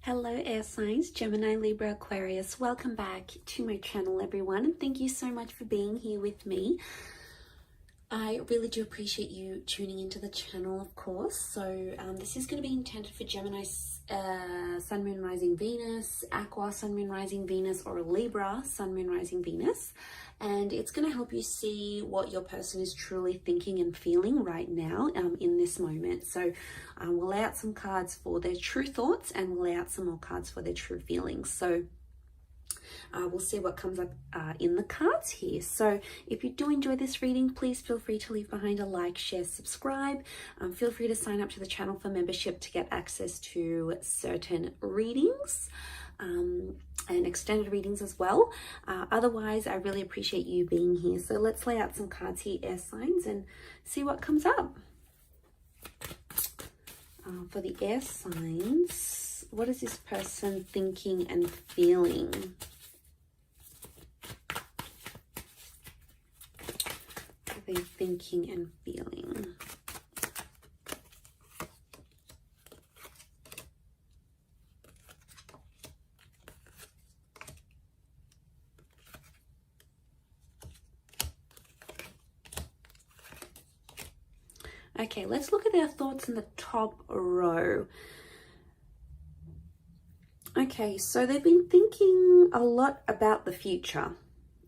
Hello air signs, Gemini, Libra, Aquarius. Welcome back to my channel, everyone, and thank you so much for being here with me. I really do appreciate you tuning into the channel, of course. So this is going to be intended for Gemini, Sun, Moon, Rising, Venus, Aqua, Sun, Moon, Rising, Venus, or Libra, Sun, Moon, Rising, Venus. And it's going to help you see what your person is truly thinking and feeling right now in this moment. So we'll lay out some cards for their true thoughts and we'll lay out some more cards for their true feelings. So we'll see what comes up in the cards here. So if you do enjoy this reading, please feel free to leave behind a like, share, subscribe. Feel free to sign up to the channel for membership to get access to certain readings and extended readings as well. Otherwise, I really appreciate you being here. So let's lay out some cards here, air signs, and see what comes up. For the air signs, what is this person thinking and feeling? What are they thinking and feeling? Okay, let's look at their thoughts in the top row. Okay, so they've been thinking a lot about the future.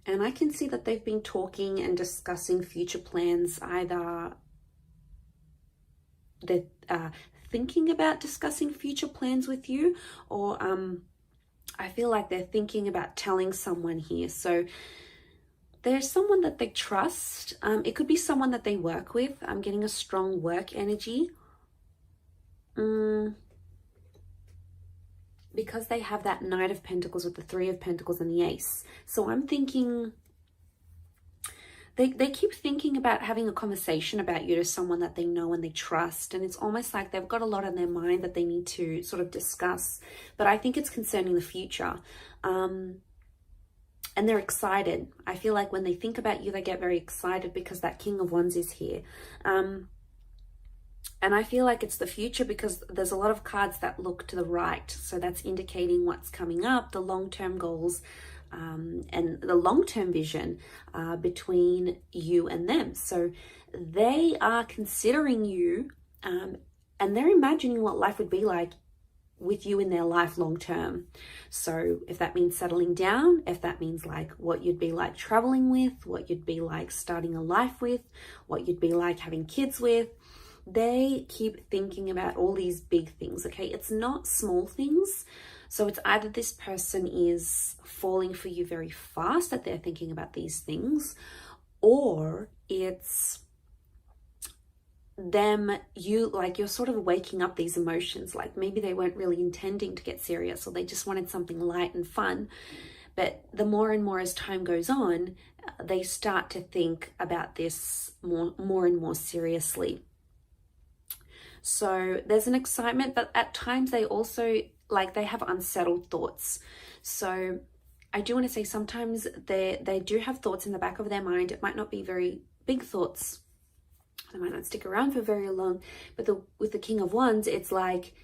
And I can see that they've been talking and discussing future plans. Either they're thinking about discussing future plans with you, or I feel like they're thinking about telling someone here. So there's someone that they trust. It could be someone that they work with. I'm getting a strong work energy. Because they have that Knight of Pentacles with the Three of Pentacles and the Ace. So I'm thinking, they keep thinking about having a conversation about you to someone that they know and they trust. And it's almost like they've got a lot on their mind that they need to sort of discuss. But I think it's concerning the future. And they're excited. I feel like when they think about you, they get very excited because that King of Wands is here. And I feel like it's the future because there's a lot of cards that look to the right. So that's indicating what's coming up, the long-term goals, and the long-term vision between you and them. So they are considering you and they're imagining what life would be like with you in their life long term. So if that means settling down, if that means like what you'd be like traveling with, what you'd be like starting a life with, what you'd be like having kids with, they keep thinking about all these big things. Okay, it's not small things. So it's either this person is falling for you very fast that they're thinking about these things, or it's you're sort of waking up these emotions. Like maybe they weren't really intending to get serious, or they just wanted something light and fun. But the more and more as time goes on, they start to think about this more and more seriously. So there's an excitement, but at times they also they have unsettled thoughts. So I do want to say sometimes they do have thoughts in the back of their mind. It might not be very big thoughts. They might not stick around for very long, but with the King of Wands, it's like,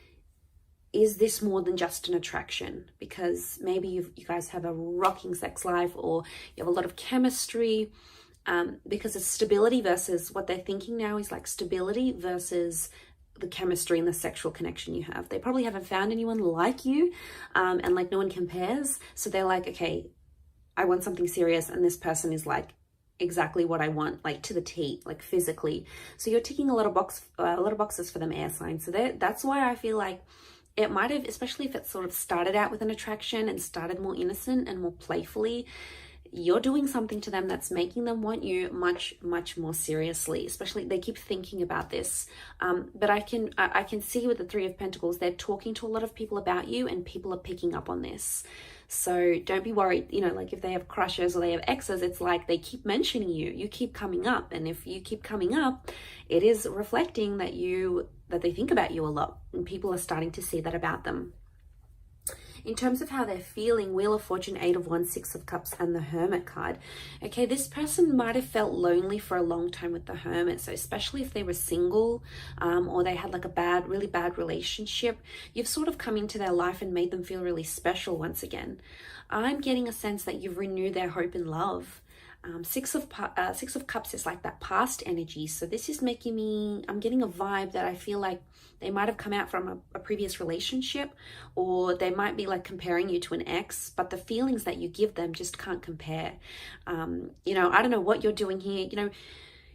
is this more than just an attraction? Because maybe you guys have a rocking sex life, or you have a lot of chemistry, because it's stability versus what they're thinking now is like stability versus the chemistry and the sexual connection you have. They probably haven't found anyone like you, and like no one compares. So they're like, okay, I want something serious, and this person is like exactly what I want, like to the T, like physically. So you're ticking a lot of boxes for them, air signs. So that's why I feel like it might have, especially if it sort of started out with an attraction and started more innocent and more playfully, you're doing something to them that's making them want you much, much more seriously. Especially they keep thinking about this. But I can see with the Three of Pentacles, they're talking to a lot of people about you and people are picking up on this. So don't be worried, like if they have crushes or they have exes, it's like they keep mentioning you, you keep coming up. And if you keep coming up, it is reflecting that they think about you a lot, and people are starting to see that about them. In terms of how they're feeling, Wheel of Fortune, 8 of Wands, 6 of Cups, and the Hermit card. Okay, this person might have felt lonely for a long time with the Hermit. So especially if they were single, or they had like a really bad relationship, you've sort of come into their life and made them feel really special once again. I'm getting a sense that you've renewed their hope and love. Six of Cups is like that past energy. So this is making me, I'm getting a vibe that I feel like they might have come out from a previous relationship, or they might be like comparing you to an ex, but the feelings that you give them just can't compare. You know, I don't know what you're doing here. You know,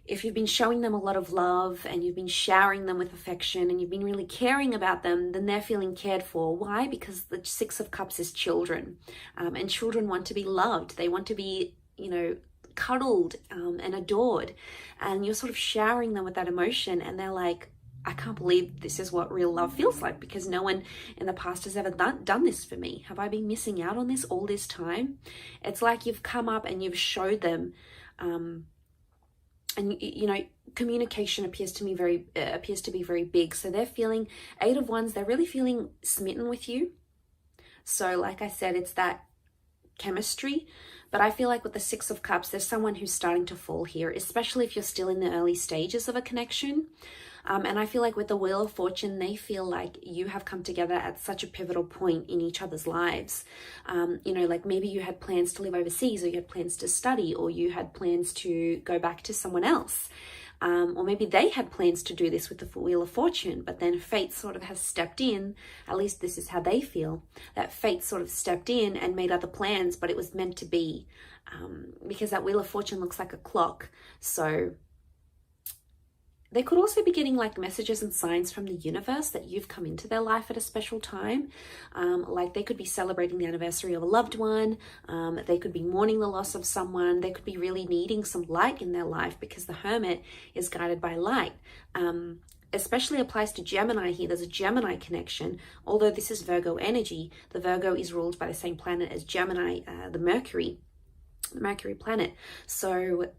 if you've been showing them a lot of love and you've been showering them with affection and you've been really caring about them, then they're feeling cared for. Why? Because the 6 of Cups is children, and children want to be loved. They want to be, you know, cuddled and adored, and you're sort of showering them with that emotion, and they're like, I can't believe this is what real love feels like, because no one in the past has ever done this for me. Have I been missing out on this all this time? It's like you've come up and you've showed them, and you know, communication appears to be very big. So they're feeling, 8 of Wands, they're really feeling smitten with you. So like I said, it's that chemistry. But I feel like with the 6 of Cups, there's someone who's starting to fall here, especially if you're still in the early stages of a connection. And I feel like with the Wheel of Fortune, they feel like you have come together at such a pivotal point in each other's lives. You know, like maybe you had plans to live overseas, or you had plans to study, or you had plans to go back to someone else. Or maybe they had plans to do this with the Wheel of Fortune, but then fate sort of has stepped in. At least this is how they feel, that fate sort of stepped in and made other plans, but it was meant to be, because that Wheel of Fortune looks like a clock. So they could also be getting like messages and signs from the universe that you've come into their life at a special time. Like they could be celebrating the anniversary of a loved one. They could be mourning the loss of someone. They could be really needing some light in their life, because the Hermit is guided by light. Especially applies to Gemini here. There's a Gemini connection. Although this is Virgo energy, the Virgo is ruled by the same planet as Gemini, the Mercury planet. So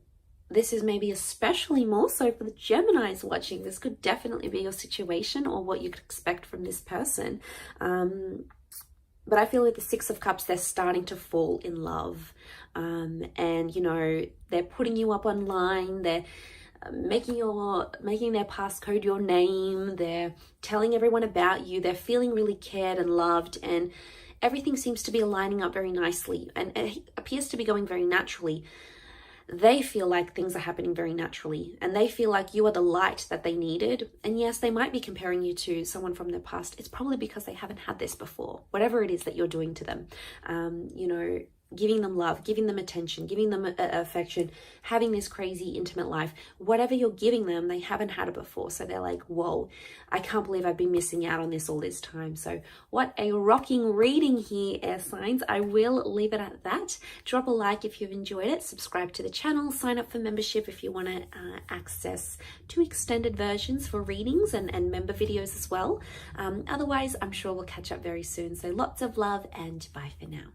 this is maybe especially more so for the Geminis watching. This could definitely be your situation, or what you could expect from this person. But I feel with the 6 of Cups, they're starting to fall in love. And, you know, they're putting you up online. They're making their passcode your name. They're telling everyone about you. They're feeling really cared and loved. And everything seems to be aligning up very nicely. And it appears to be going very naturally. They feel like things are happening very naturally, and they feel like you are the light that they needed. And yes, they might be comparing you to someone from their past. It's probably because they haven't had this before, whatever it is that you're doing to them. You know, giving them love, giving them attention, giving them affection, having this crazy intimate life, whatever you're giving them, they haven't had it before. So they're like, whoa, I can't believe I've been missing out on this all this time. So what a rocking reading here, air signs. I will leave it at that. Drop a like if you've enjoyed it. Subscribe to the channel. Sign up for membership if you want to access 2 extended versions for readings and member videos as well. Otherwise, I'm sure we'll catch up very soon. So lots of love, and bye for now.